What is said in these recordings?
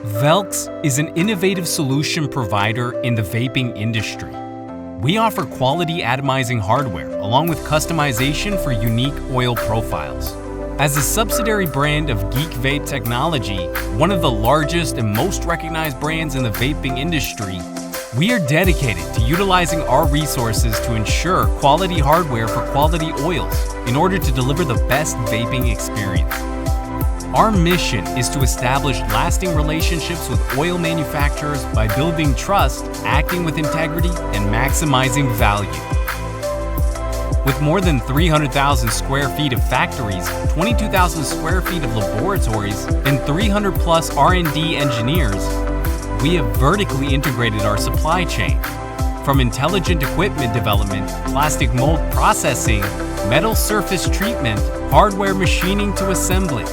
Velx is an innovative solution provider in the vaping industry. We offer quality atomizing hardware along with customization for unique oil profiles. As a subsidiary brand of Geek Vape Technology, one of the largest and most recognized brands in the vaping industry, we are dedicated to utilizing our resources to ensure quality hardware for quality oils in order to deliver the best vaping experience. Our mission is to establish lasting relationships with oil manufacturers by building trust, acting with integrity, and maximizing value. With more than 300,000 square feet of factories, 22,000 square feet of laboratories, and 300 plus R&D engineers, we have vertically integrated our supply chain. From intelligent equipment development, plastic mold processing, metal surface treatment, hardware machining to assembly.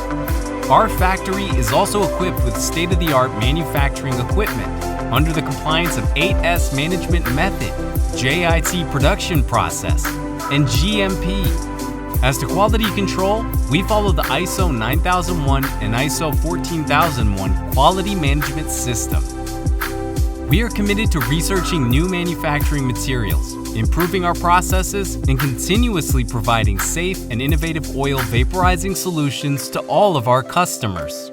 Our factory is also equipped with state-of-the-art manufacturing equipment under the compliance of 8S management method, JIT production process, and GMP. As to quality control, we follow the ISO 9001 and ISO 14001 quality management system. We are committed to researching new manufacturing materials, improving our processes, and continuously providing safe and innovative oil vaporizing solutions to all of our customers.